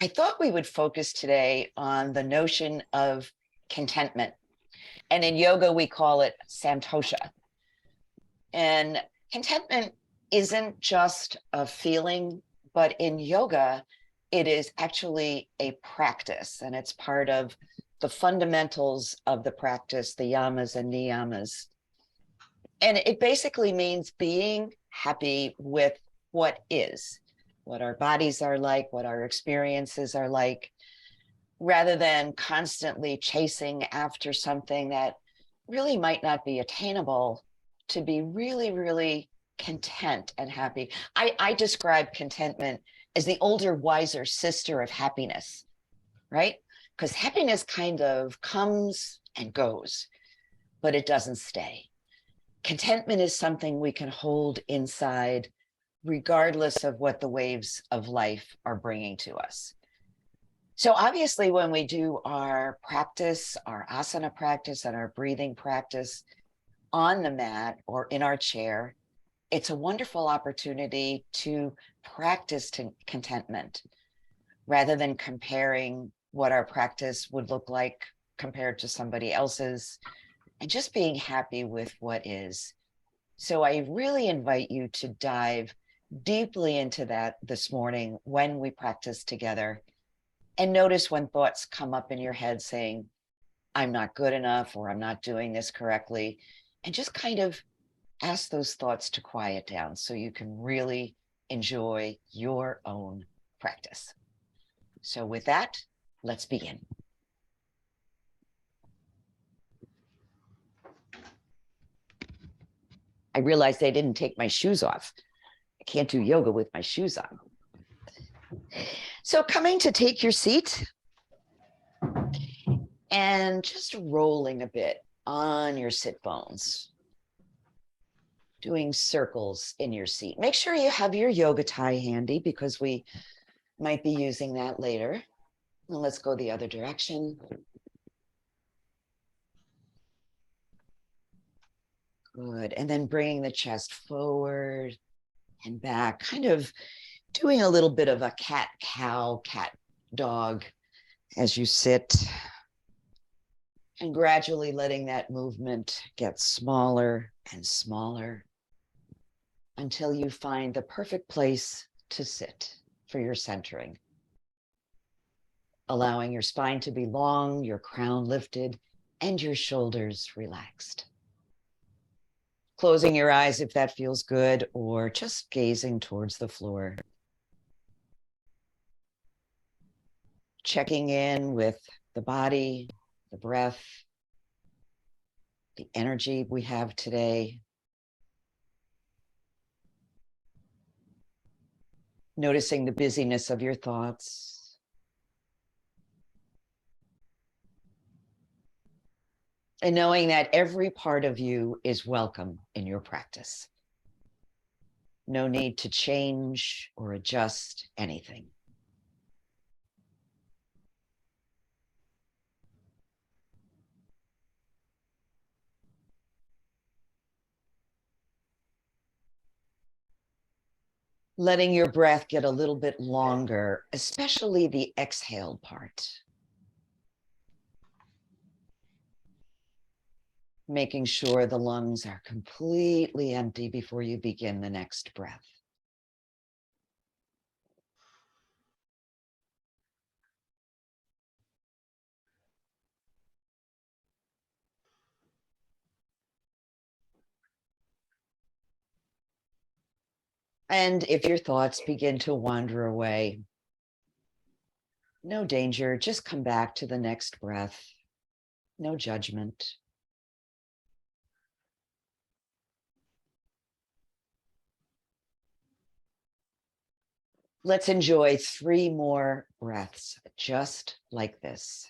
I thought we would focus today on the notion of contentment. And in yoga, we call it Santosha. And contentment isn't just a feeling, but in yoga, it is actually a practice, and it's part of the fundamentals of the practice, the yamas and niyamas. And it basically means being happy with what is, what our bodies are like, what our experiences are like, rather than constantly chasing after something that really might not be attainable, to be really, really content and happy. I describe contentment as the older, wiser sister of happiness, right? Because happiness kind of comes and goes, but it doesn't stay. Contentment is something we can hold inside, regardless of what the waves of life are bringing to us. So obviously, when we do our practice, our asana practice and our breathing practice on the mat or in our chair, it's a wonderful opportunity to practice contentment rather than comparing what our practice would look like compared to somebody else's, and just being happy with what is. So I really invite you to dive deeply into that this morning when we practice together. And notice when thoughts come up in your head saying, I'm not good enough, or I'm not doing this correctly. And just kind of ask those thoughts to quiet down so you can really enjoy your own practice. So with that, let's begin. I realized I didn't take my shoes off. I can't do yoga with my shoes on. So coming to take your seat and just rolling a bit on your sit bones, doing circles in your seat. Make sure you have your yoga tie handy because we might be using that later. And let's go the other direction. Good. And then bringing the chest forward and back, kind of doing a little bit of a cat-cow, cat-dog as you sit, and gradually letting that movement get smaller and smaller until you find the perfect place to sit for your centering. Allowing your spine to be long, your crown lifted, and your shoulders relaxed. Closing your eyes if that feels good, or just gazing towards the floor. Checking in with the body, the breath, the energy we have today. Noticing the busyness of your thoughts. And knowing that every part of you is welcome in your practice. No need to change or adjust anything. Letting your breath get a little bit longer, especially the exhaled part. Making sure the lungs are completely empty before you begin the next breath. And if your thoughts begin to wander away, no danger, just come back to the next breath. No judgment. Let's enjoy 3 more breaths just like this.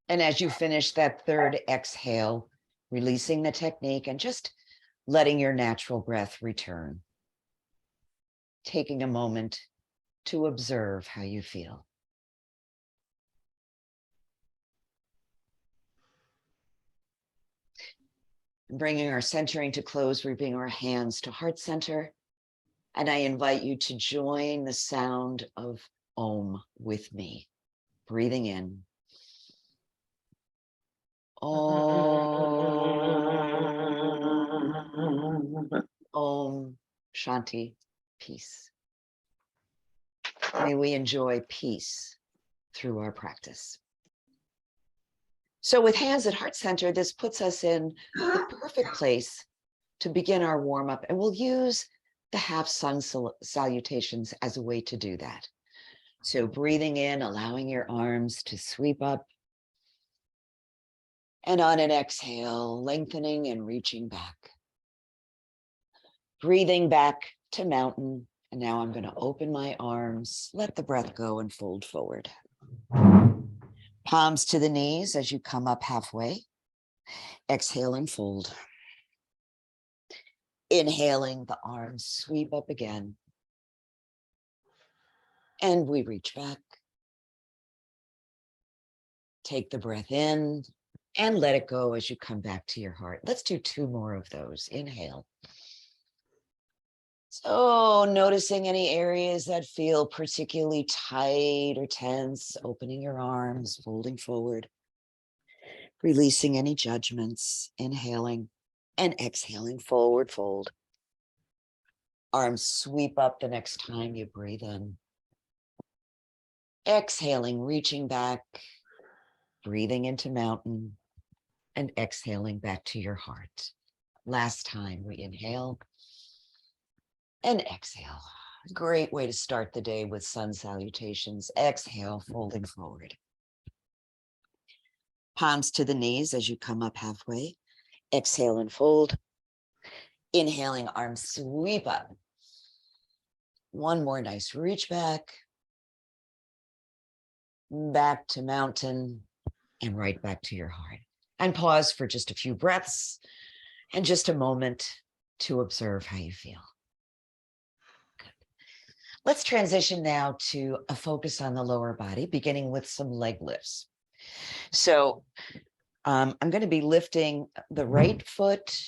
And as you finish that third exhale, releasing the technique and just letting your natural breath return, taking a moment to observe how you feel. Bringing our centering to close, we bring our hands to heart center. And I invite you to join the sound of Om with me. Breathing in. Om. Om Shanti. Peace. May we enjoy peace through our practice. So with hands at heart center, this puts us in the perfect place to begin our warm-up. And we'll use the half sun salutations as a way to do that. So breathing in, allowing your arms to sweep up. And on an exhale, lengthening and reaching back. Breathing back to mountain. And now I'm going to open my arms, let the breath go and fold forward. Palms to the knees as you come up halfway. Exhale and fold. Inhaling, the arms sweep up again. And we reach back. Take the breath in and let it go as you come back to your heart. Let's do 2 more of those. Inhale. So noticing any areas that feel particularly tight or tense, opening your arms, folding forward, releasing any judgments, inhaling and exhaling, forward fold. Arms sweep up the next time you breathe in. Exhaling, reaching back, breathing into mountain, and exhaling back to your heart. Last time we inhale and exhale. Great way to start the day with sun salutations. Exhale, folding forward. Palms to the knees as you come up halfway. Exhale and fold. Inhaling, arms sweep up. One more nice reach back. Back to mountain and right back to your heart. And pause for just a few breaths and just a moment to observe how you feel. Good. Let's transition now to a focus on the lower body, beginning with some leg lifts. So I'm going to be lifting the right foot.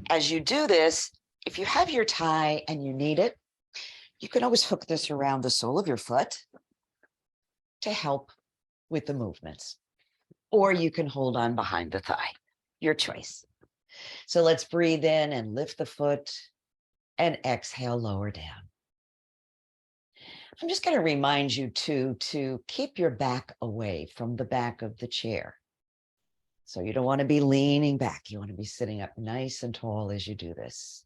As you do this, if you have your tie and you need it, you can always hook this around the sole of your foot to help with the movements. Or you can hold on behind the thigh, your choice. So let's breathe in and lift the foot and exhale, lower down. I'm just going to remind you to keep your back away from the back of the chair. So you don't want to be leaning back. You want to be sitting up nice and tall as you do this.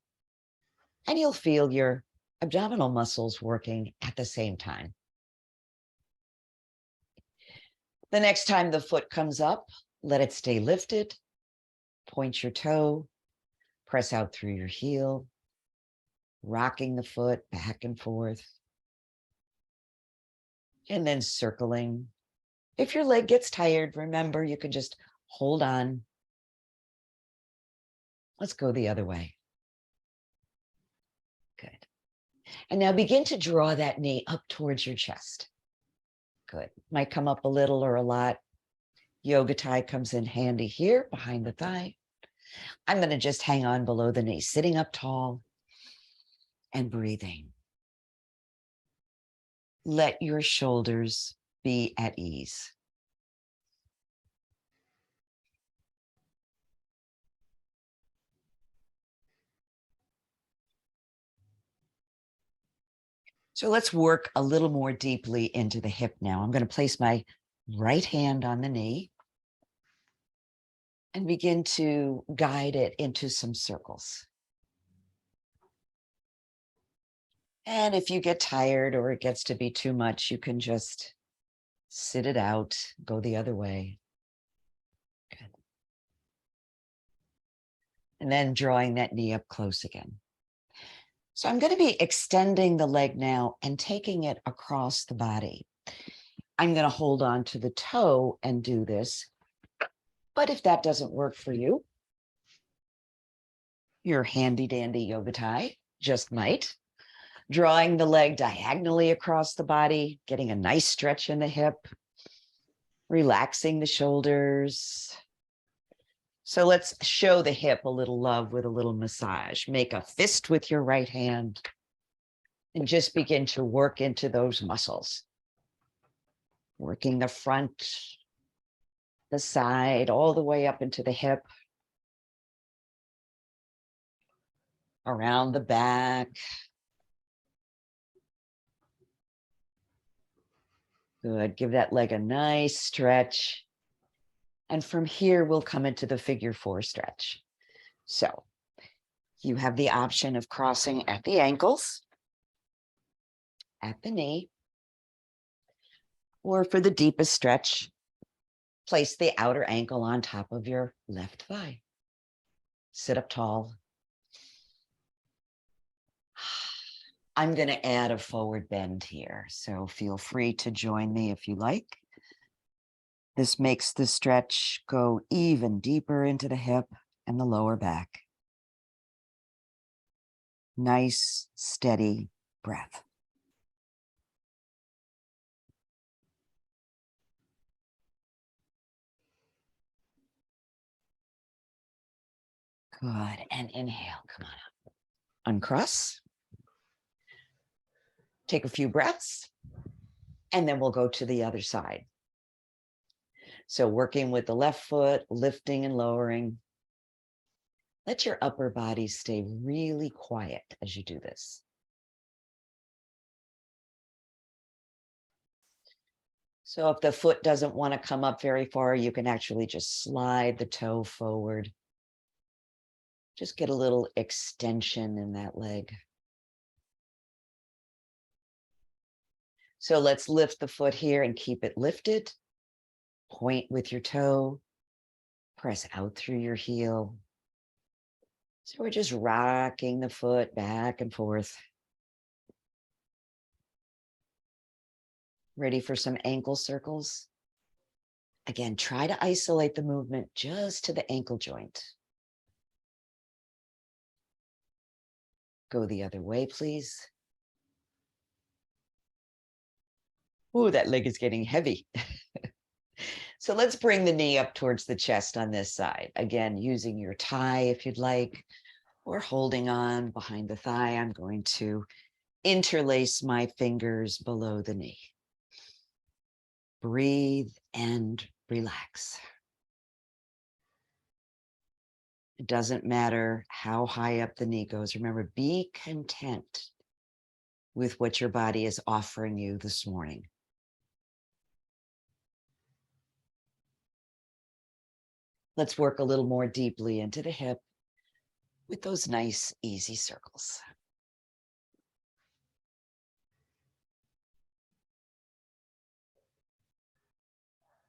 And you'll feel your abdominal muscles working at the same time. The next time the foot comes up, let it stay lifted. Point your toe, press out through your heel, rocking the foot back and forth. And then circling. If your leg gets tired, remember you can just hold on. Let's go the other way. Good. And now begin to draw that knee up towards your chest. Good. Might come up a little or a lot. Yoga tie comes in handy here behind the thigh. I'm going to just hang on below the knee, sitting up tall and breathing. Let your shoulders be at ease. So let's work a little more deeply into the hip now. I'm going to place my right hand on the knee and begin to guide it into some circles. And if you get tired or it gets to be too much, you can just sit it out, go the other way. Good. And then drawing that knee up close again. So I'm going to be extending the leg now and taking it across the body. I'm going to hold on to the toe and do this. But if that doesn't work for you, your handy dandy yoga tie, just might. Drawing the leg diagonally across the body, getting a nice stretch in the hip, relaxing the shoulders. So let's show the hip a little love with a little massage. Make a fist with your right hand and just begin to work into those muscles. Working the front, the side, all the way up into the hip, around the back. Good. Give that leg a nice stretch. And from here, we'll come into the figure 4 stretch. So you have the option of crossing at the ankles, at the knee, or for the deepest stretch, place the outer ankle on top of your left thigh. Sit up tall. I'm going to add a forward bend here, so feel free to join me if you like. This makes the stretch go even deeper into the hip and the lower back. Nice, steady breath. Good. And inhale. Come on up. Uncross. Take a few breaths. And then we'll go to the other side. So working with the left foot, lifting and lowering. Let your upper body stay really quiet as you do this. So if the foot doesn't want to come up very far, you can actually just slide the toe forward. Just get a little extension in that leg. So let's lift the foot here and keep it lifted. Point with your toe. Press out through your heel. So we're just rocking the foot back and forth. Ready for some ankle circles? Again, try to isolate the movement just to the ankle joint. Go the other way, please. Ooh, that leg is getting heavy. So let's bring the knee up towards the chest on this side. Again, using your tie if you'd like, or holding on behind the thigh. I'm going to interlace my fingers below the knee. Breathe and relax. It doesn't matter how high up the knee goes. Remember, be content with what your body is offering you this morning. Let's work a little more deeply into the hip with those nice, easy circles.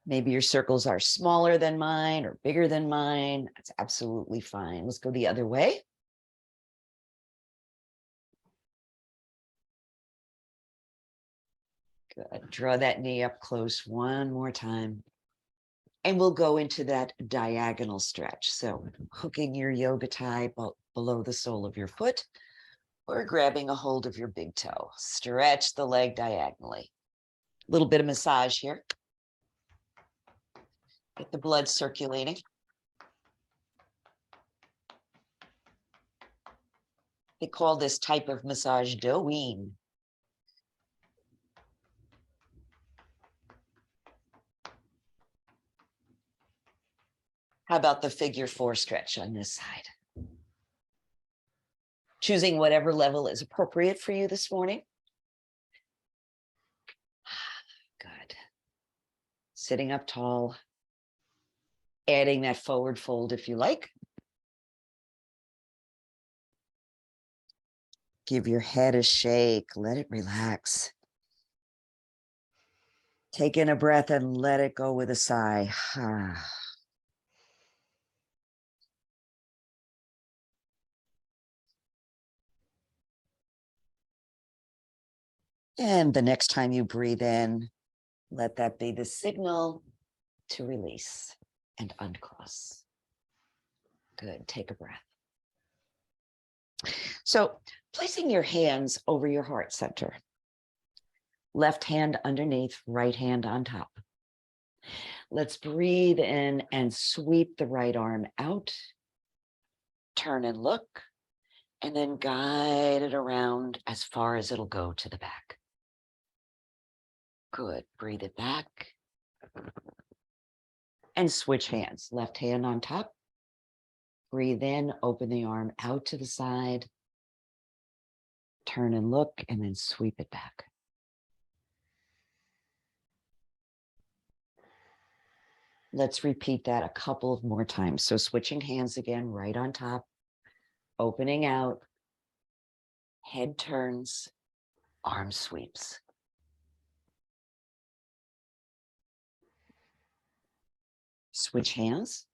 Maybe your circles are smaller than mine or bigger than mine. That's absolutely fine. Let's go the other way. Good. Draw that knee up close one more time. And we'll go into that diagonal stretch. So hooking your yoga tie below the sole of your foot or grabbing a hold of your big toe. Stretch the leg diagonally. A little bit of massage here. Get the blood circulating. They call this type of massage doing. How about the figure 4 stretch on this side? Choosing whatever level is appropriate for you this morning. Good. Sitting up tall. Adding that forward fold if you like. Give your head a shake. Let it relax. Take in a breath and let it go with a sigh. And the next time you breathe in, let that be the signal to release and uncross. Good. Take a breath. So placing your hands over your heart center, left hand underneath, right hand on top. Let's breathe in and sweep the right arm out. Turn and look, and then guide it around as far as it'll go to the back. Good. Breathe it back. And switch hands. Left hand on top. Breathe in, open the arm out to the side. Turn and look, and then sweep it back. Let's repeat that a couple of more times. So switching hands again, right on top, opening out, head turns, arm sweeps. Switch hands.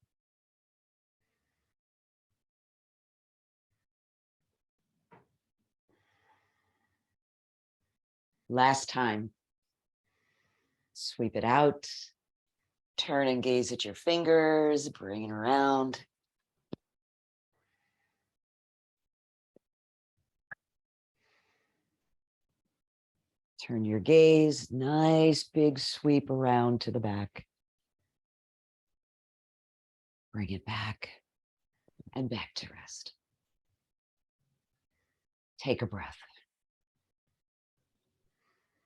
Last time. Sweep it out. Turn and gaze at your fingers, bring it around. Turn your gaze, nice big sweep around to the back. Bring it back and back to rest. Take a breath.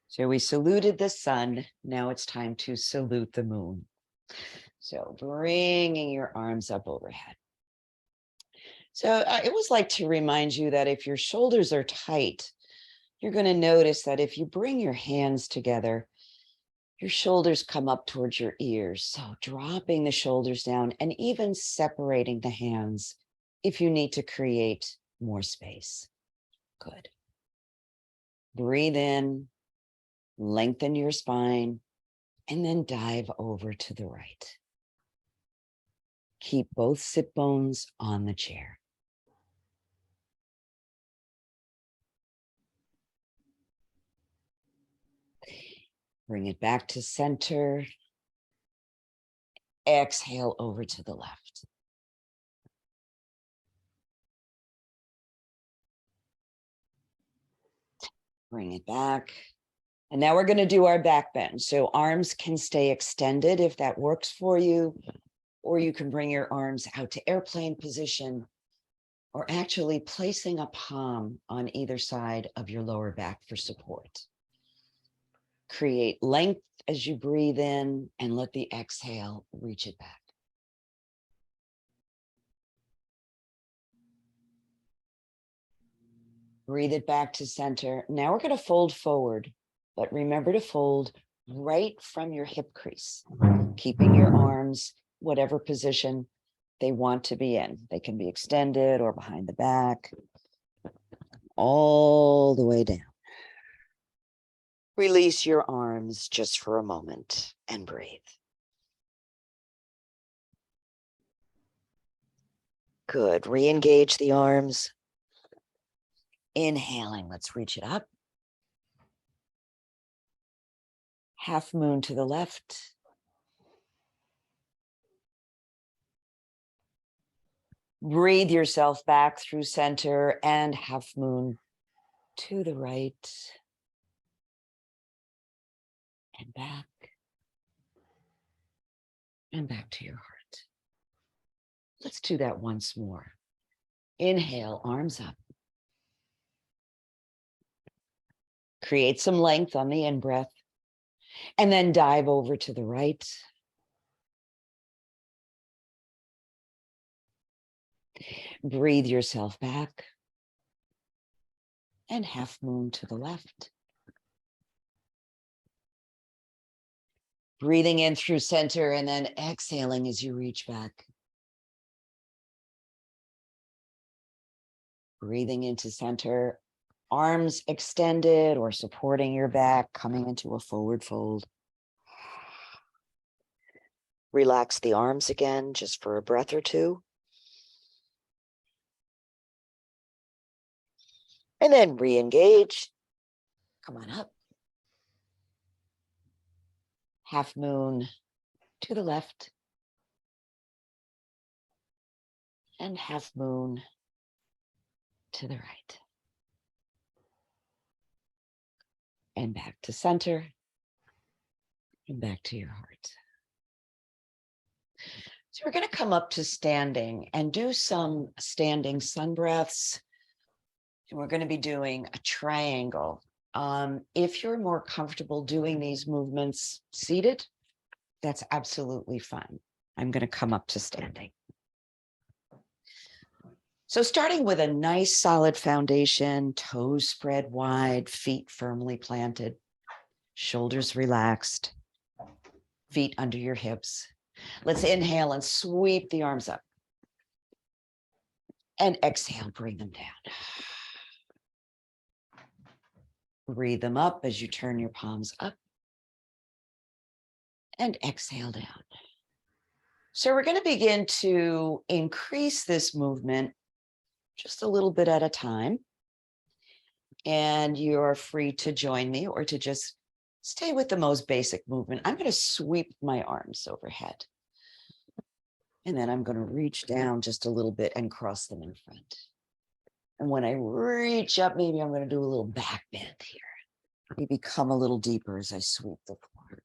So we saluted the sun. Now it's time to salute the moon. So bringing your arms up overhead. So I always like to remind you that if your shoulders are tight, you're going to notice that if you bring your hands together, your shoulders come up towards your ears. So dropping the shoulders down and even separating the hands if you need to create more space. Good. Breathe in, lengthen your spine, and then dive over to the right. Keep both sit bones on the chair. Bring it back to center. Exhale over to the left. Bring it back. And now we're going to do our back bend. So arms can stay extended if that works for you, or you can bring your arms out to airplane position, or actually placing a palm on either side of your lower back for support. Create length as you breathe in and let the exhale reach it back. Breathe it back to center. Now we're going to fold forward, but remember to fold right from your hip crease, keeping your arms whatever position they want to be in. They can be extended or behind the back, all the way down. Release your arms just for a moment and breathe. Good. Re-engage the arms. Inhaling, let's reach it up. Half moon to the left. Breathe yourself back through center and half moon to the right. And back. And back to your heart. Let's do that once more. Inhale, arms up. Create some length on the in-breath. And then dive over to the right. Breathe yourself back. And half moon to the left. Breathing in through center and then exhaling as you reach back. Breathing into center, arms extended or supporting your back, coming into a forward fold. Relax the arms again, just for a breath or two. And then re-engage. Come on up. Half moon to the left. And half moon to the right. And back to center. And back to your heart. So we're going to come up to standing and do some standing sun breaths. And we're going to be doing a triangle. If you're more comfortable doing these movements seated, that's absolutely fine. I'm going to come up to standing. So starting with a nice solid foundation, toes spread wide, feet firmly planted, shoulders relaxed, feet under your hips. Let's inhale and sweep the arms up. And exhale, bring them down. Breathe them up as you turn your palms up. And exhale down. So we're going to begin to increase this movement just a little bit at a time. And you're free to join me or to just stay with the most basic movement. I'm going to sweep my arms overhead. And then I'm going to reach down just a little bit and cross them in front. And when I reach up, maybe I'm going to do a little back bend here. Maybe come a little deeper as I sweep the floor.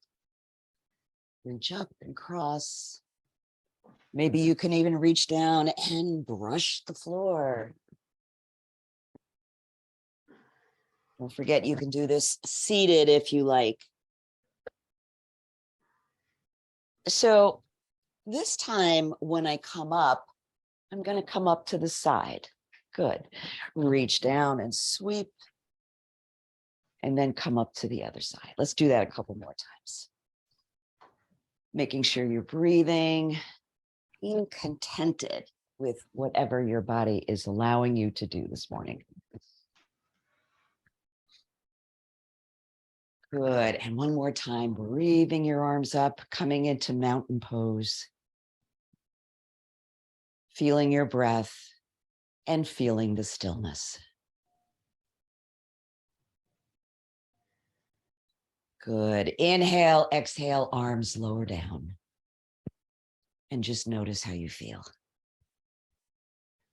Reach up and cross. Maybe you can even reach down and brush the floor. Don't forget, you can do this seated if you like. So this time when I come up, I'm going to come up to the side. Good. Reach down and sweep. And then come up to the other side. Let's do that a couple more times. Making sure you're breathing, being contented with whatever your body is allowing you to do this morning. Good. And one more time, breathing your arms up, coming into mountain pose. Feeling your breath and feeling the stillness. Good. Inhale, exhale, arms lower down. And just notice how you feel.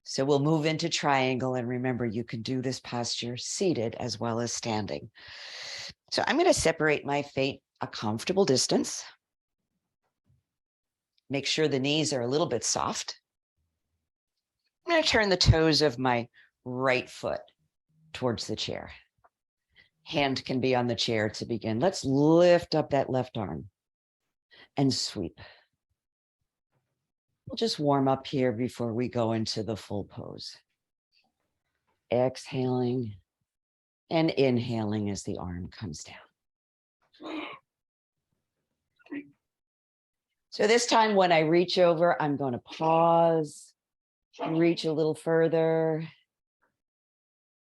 So we'll move into triangle. And remember, you can do this posture seated as well as standing. So I'm going to separate my feet a comfortable distance. Make sure the knees are a little bit soft. I'm going to turn the toes of my right foot towards the chair. Hand can be on the chair to begin. Let's lift up that left arm and sweep. We'll just warm up here before we go into the full pose. Exhaling and inhaling as the arm comes down. So this time when I reach over, I'm going to pause, reach a little further.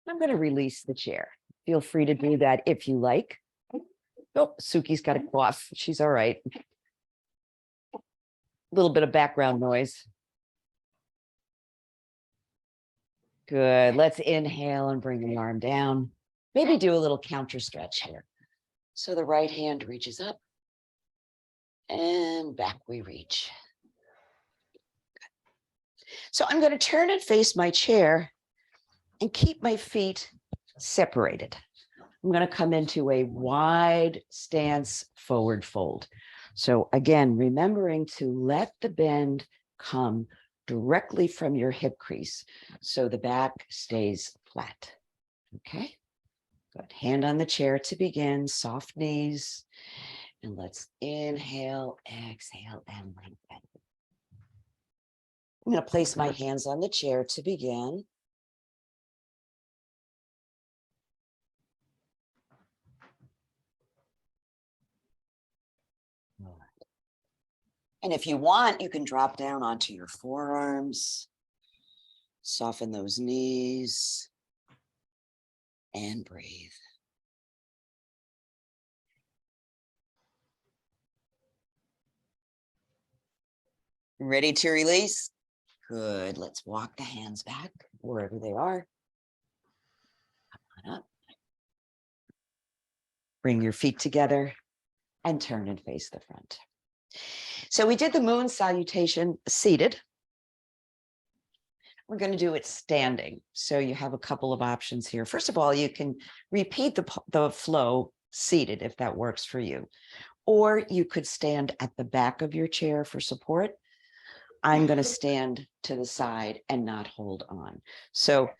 I'm going to release the chair. Feel free to do that if you like. Oh, Suki's got a cough. She's all right. A little bit of background noise. Good. Let's inhale and bring the arm down. Maybe do a little counter stretch here. So the right hand reaches up and back we reach. So I'm going to turn and face my chair and keep my feet separated. I'm going to come into a wide stance forward fold. So again, remembering to let the bend come directly from your hip crease so the back stays flat. Okay, good. Hand on the chair to begin, soft knees. And let's inhale, exhale, and lengthen. I'm going to place my hands on the chair to begin. And if you want, you can drop down onto your forearms, soften those knees, and breathe. Ready to release? Good. Let's walk the hands back wherever they are. Come on up. Bring your feet together and turn and face the front. So we did the moon salutation seated. We're going to do it standing. So you have a couple of options here. First of all, you can repeat the flow seated if that works for you. Or you could stand at the back of your chair for support. I'm going to stand to the side and not hold on. So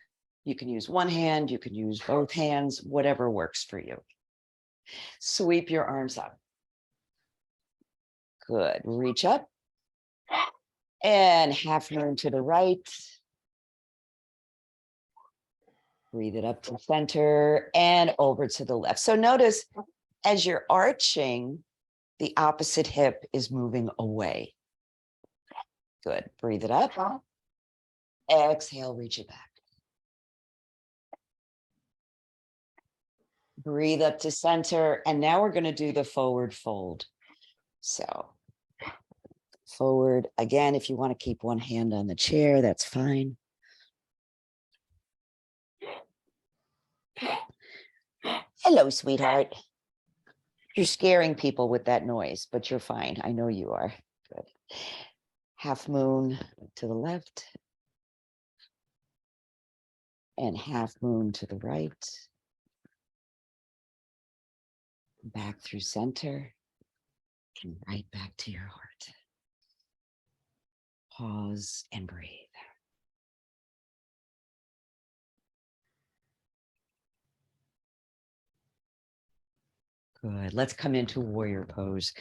you can use one hand, you can use both hands, whatever works for you. Sweep your arms up. Good. Reach up. And half moon to the right. Breathe it up to center and over to the left. So notice as you're arching, the opposite hip is moving away. Good. Breathe it up. Exhale, reach it back. Breathe up to center. And now we're going to do the forward fold. So forward again. If you want to keep one hand on the chair, that's fine. Hello, sweetheart. You're scaring people with that noise, but you're fine. I know you are. Good. Half moon to the left. And half moon to the right. Back through center. And right back to your heart. Pause and breathe. Good. Let's come into warrior pose.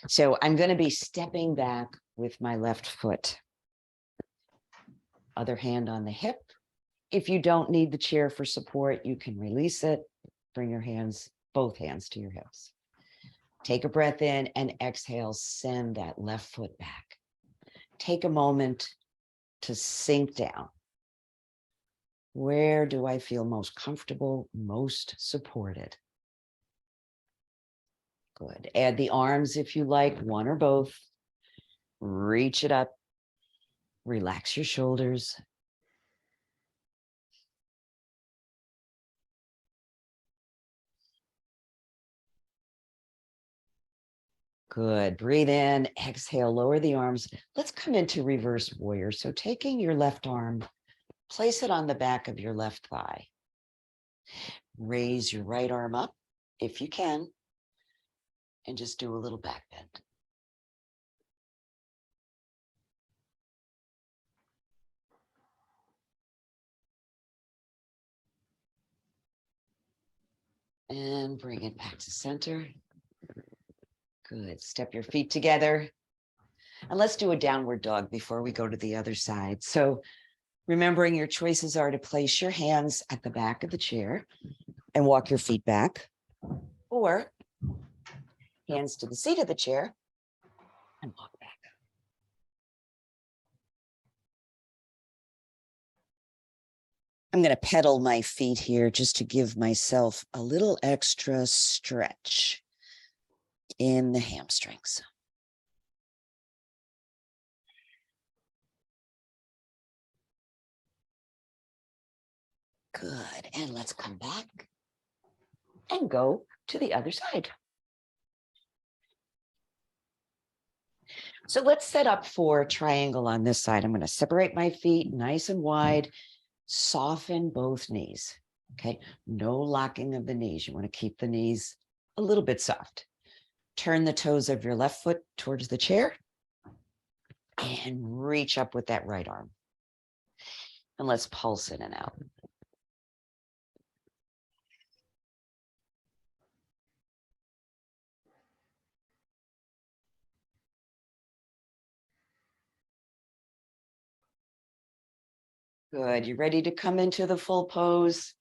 So I'm going to be stepping back with my left foot. Other hand on the hip. If you don't need the chair for support, you can release it. Bring your hands, both hands to your hips. Take a breath in and exhale. Send that left foot back. Take a moment to sink down. Where do I feel most comfortable, most supported? Good. Add the arms if you like, one or both. Reach it up. Relax your shoulders. Good. Breathe in, exhale, lower the arms. Let's come into reverse warrior. So taking your left arm, place it on the back of your left thigh. Raise your right arm up if you can, and just do a little back bend. And bring it back to center. Good. Step your feet together. And let's do a downward dog before we go to the other side. So remembering your choices are to place your hands at the back of the chair and walk your feet back, or hands to the seat of the chair and walk back. I'm going to pedal my feet here just to give myself a little extra stretch in the hamstrings. Good. And let's come back and go to the other side. So let's set up for triangle on this side. I'm going to separate my feet nice and wide. Soften both knees. Okay. No locking of the knees. You want to keep the knees a little bit soft. Turn the toes of your left foot towards the chair and reach up with that right arm. And let's pulse in and out. Good. You ready to come into the full pose?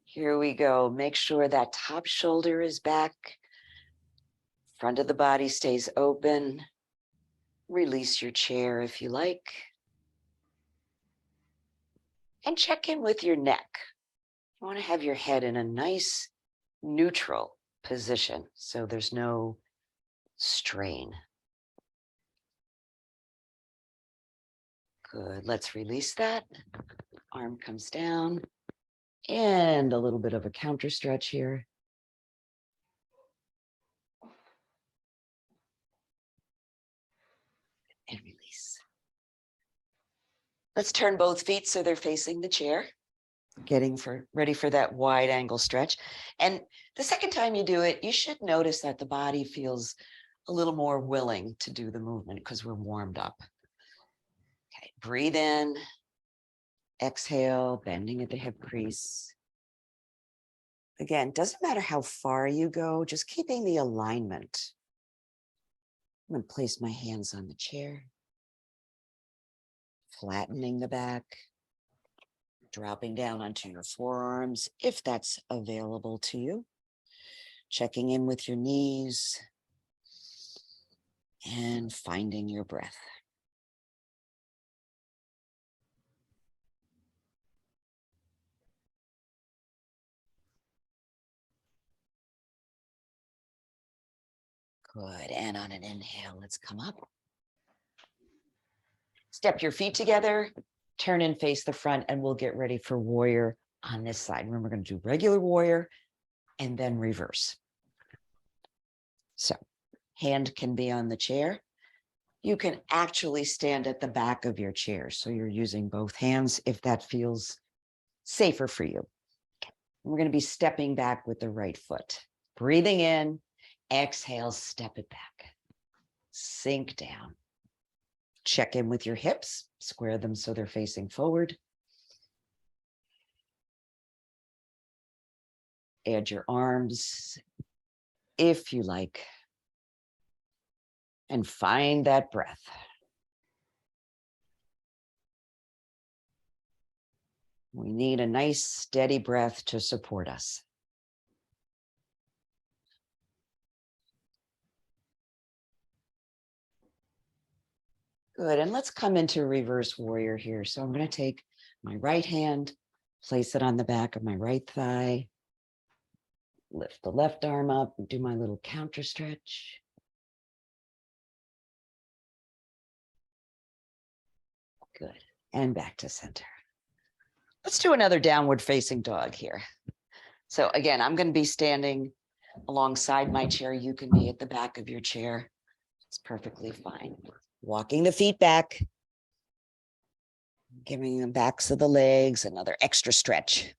Here we go. Make sure that top shoulder is back. Front of the body stays open. Release your chair if you like. And check in with your neck. You want to have your head in a nice neutral position so there's no strain. Good. Let's release that. Arm comes down. And a little bit of a counter stretch here. And release. Let's turn both feet so they're facing the chair, ready for that wide angle stretch. And the second time you do it, you should notice that the body feels a little more willing to do the movement because we're warmed up. Okay, breathe in, exhale, bending at the hip crease. Again, doesn't matter how far you go, just keeping the alignment. I'm going to place my hands on the chair, flattening the back, dropping down onto your forearms if that's available to you. Checking in with your knees and finding your breath. Good. And on an inhale, let's come up. Step your feet together, turn and face the front, and we'll get ready for warrior on this side. Remember, we're going to do regular warrior and then reverse. So hand can be on the chair. You can actually stand at the back of your chair. So you're using both hands if that feels safer for you. We're going to be stepping back with the right foot. Breathing in, exhale, step it back. Sink down. Check in with your hips, square them so they're facing forward. Add your arms if you like. And find that breath. We need a nice steady breath to support us. Good, and let's come into reverse warrior here. So I'm going to take my right hand, place it on the back of my right thigh, lift the left arm up, and do my little counter stretch. Good, and back to center. Let's do another downward facing dog here. So again, I'm going to be standing alongside my chair. You can be at the back of your chair. It's perfectly fine. Walking the feet back, giving the backs of the legs another extra stretch.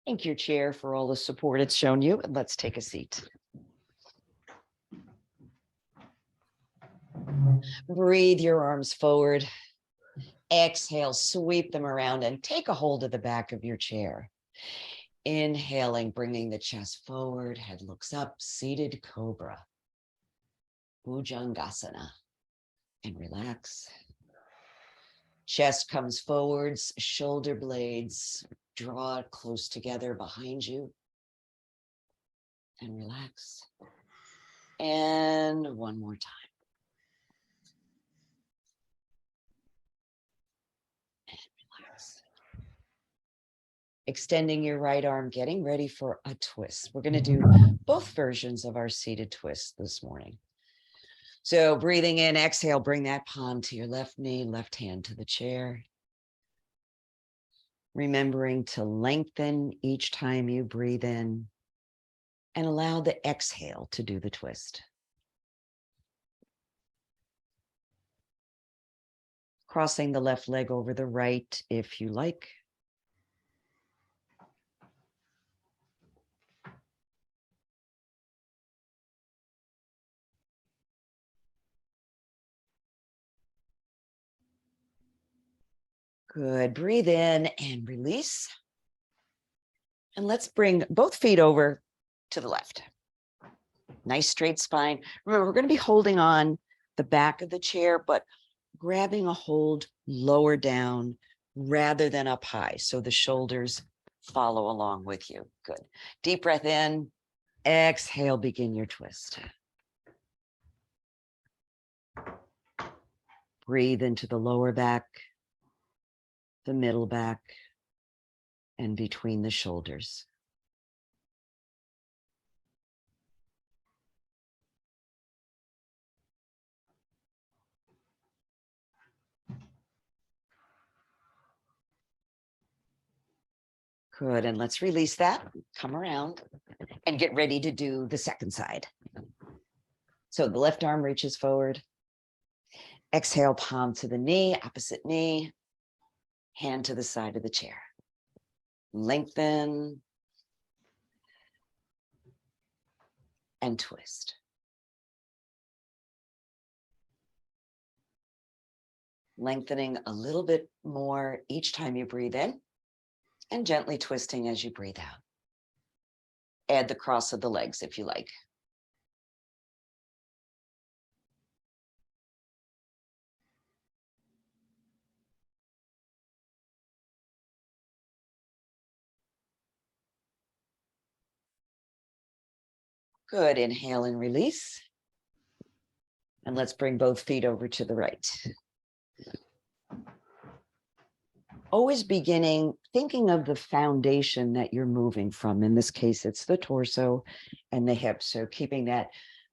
Thank your chair for all the support it's shown you. And let's take a seat. Breathe your arms forward. Exhale, sweep them around and take a hold of the back of your chair. Inhaling, bringing the chest forward, head looks up, seated cobra. Bhujangasana. And relax. Chest comes forwards, shoulder blades draw close together behind you. And relax. And one more time. Extending your right arm, getting ready for a twist. We're going to do both versions of our seated twist this morning. So breathing in, exhale, bring that palm to your left knee, left hand to the chair. Remembering to lengthen each time you breathe in and allow the exhale to do the twist. Crossing the left leg over the right if you like. Good. Breathe in and release. And let's bring both feet over to the left. Nice straight spine. Remember, we're going to be holding on the back of the chair, but grabbing a hold lower down rather than up high. So the shoulders follow along with you. Good. Deep breath in. Exhale, begin your twist. Breathe into the lower back, the middle back, and between the shoulders. Good, and let's release that. Come around and get ready to do the second side. So the left arm reaches forward. Exhale, palm to the knee, opposite knee, hand to the side of the chair. Lengthen and twist. Lengthening a little bit more each time you breathe in and gently twisting as you breathe out. Add the cross of the legs if you like. Good, inhale and release. And let's bring both feet over to the right. Always beginning, thinking of the foundation that you're moving from. In this case, it's the torso and the hips. So keeping that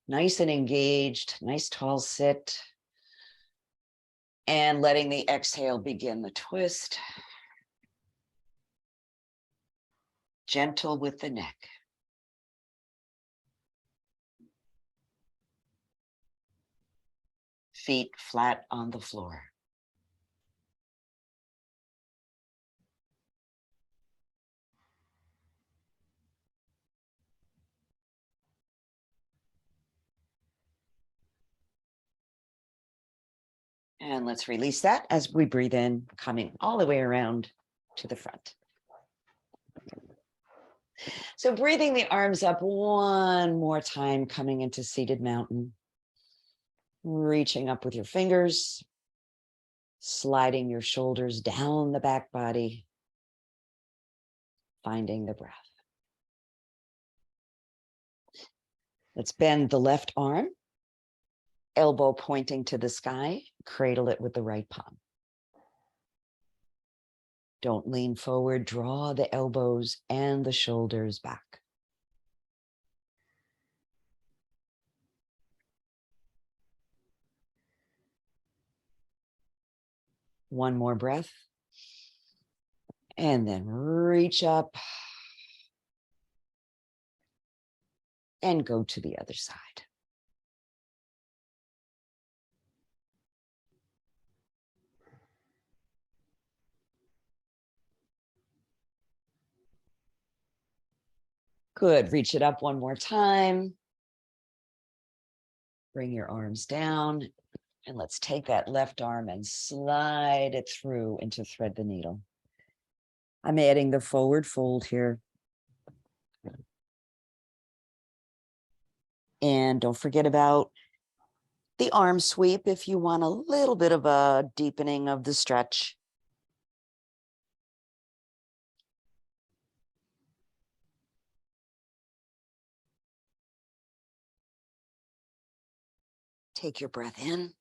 nice and engaged, nice tall sit. And letting the exhale begin the twist. Gentle with the neck. Feet flat on the floor. And let's release that as we breathe in, coming all the way around to the front. So breathing the arms up one more time, coming into seated mountain. Reaching up with your fingers, sliding your shoulders down the back body, finding the breath. Let's bend the left arm, elbow pointing to the sky, cradle it with the right palm. Don't lean forward, draw the elbows and the shoulders back. One more breath. And then reach up and go to the other side. Good. Reach it up one more time. Bring your arms down. And let's take that left arm and slide it through into thread the needle. I'm adding the forward fold here. And don't forget about the arm sweep if you want a little bit of a deepening of the stretch. Take your breath in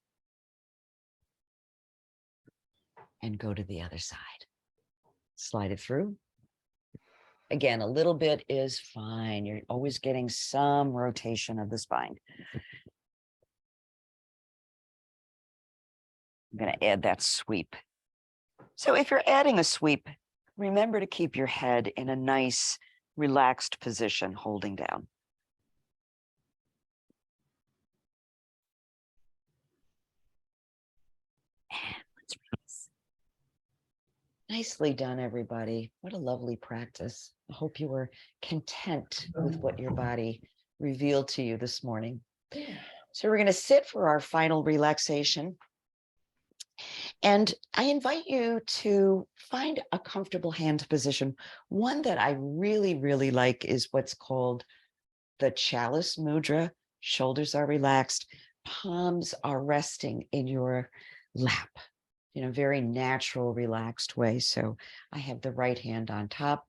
and go to the other side. Slide it through. Again, a little bit is fine. You're always getting some rotation of the spine. I'm going to add that sweep. So if you're adding a sweep, remember to keep your head in a nice, relaxed position, holding down. And let's release. Nicely done, everybody. What a lovely practice. I hope you were content with what your body revealed to you this morning. So we're going to sit for our final relaxation. And I invite you to find a comfortable hand position. One that I really, really like is what's called the chalice mudra. Shoulders are relaxed, palms are resting in your lap in a very natural, relaxed way. So I have the right hand on top,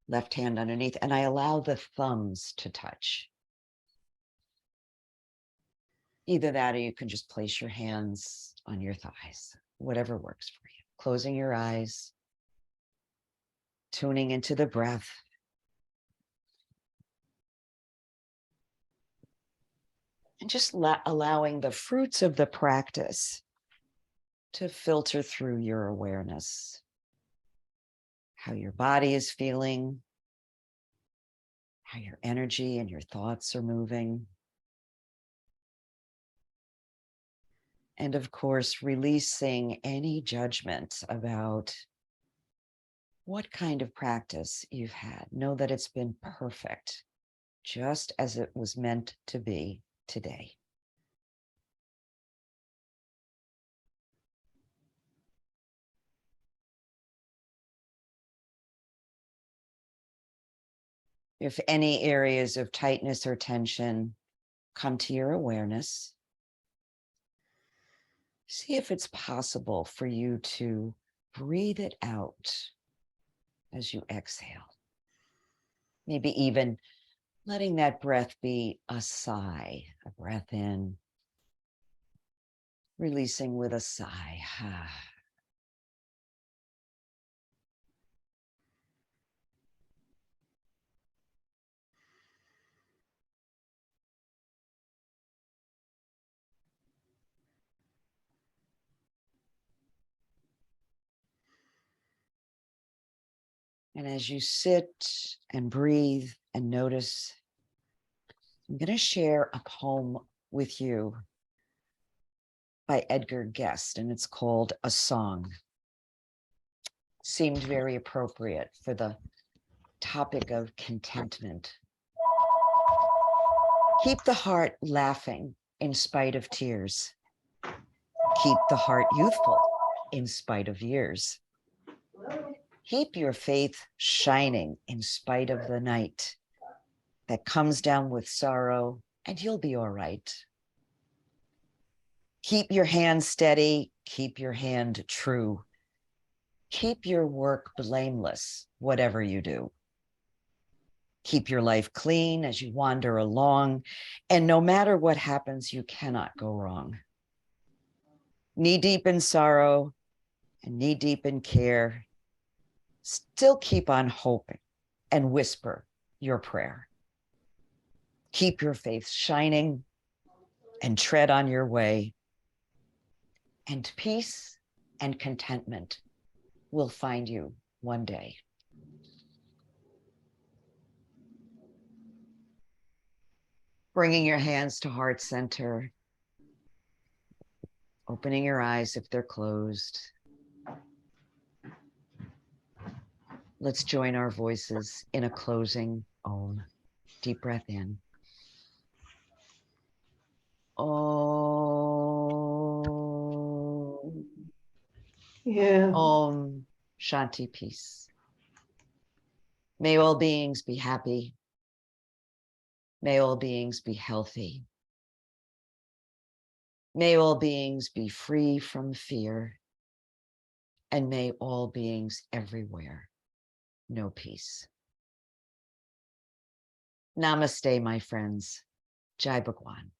left hand underneath, and I allow the thumbs to touch. Either that or you can just place your hands on your thighs, whatever works for you. Closing your eyes, tuning into the breath. And just allowing the fruits of the practice to filter through your awareness. how your body is feeling, how your energy and your thoughts are moving. And of course, releasing any judgment about what kind of practice you've had. Know that it's been perfect, just as it was meant to be today. If any areas of tightness or tension come to your awareness, see if it's possible for you to breathe it out as you exhale. Maybe even letting that breath be a sigh, a breath in, releasing with a sigh. And as you sit and breathe and notice, I'm going to share a poem with you by Edgar Guest, and it's called A Song. Seemed very appropriate for the topic of contentment. Keep the heart laughing in spite of tears. Keep the heart youthful in spite of years. Keep your faith shining in spite of the night that comes down with sorrow, and you'll be all right. Keep your hand steady, keep your hand true. Keep your work blameless, whatever you do. Keep your life clean as you wander along, and no matter what happens, you cannot go wrong. Knee deep in sorrow and knee deep in care, still keep on hoping and whisper your prayer. Keep your faith shining and tread on your way, and peace and contentment will find you one day. Bringing your hands to heart center, opening your eyes if they're closed. Let's join our voices in a closing Om. Deep breath in. Om. Yeah. Om. Shanti, peace. May all beings be happy. May all beings be healthy. May all beings be free from fear. And may all beings everywhere know peace. Namaste, my friends. Jai Bhagwan.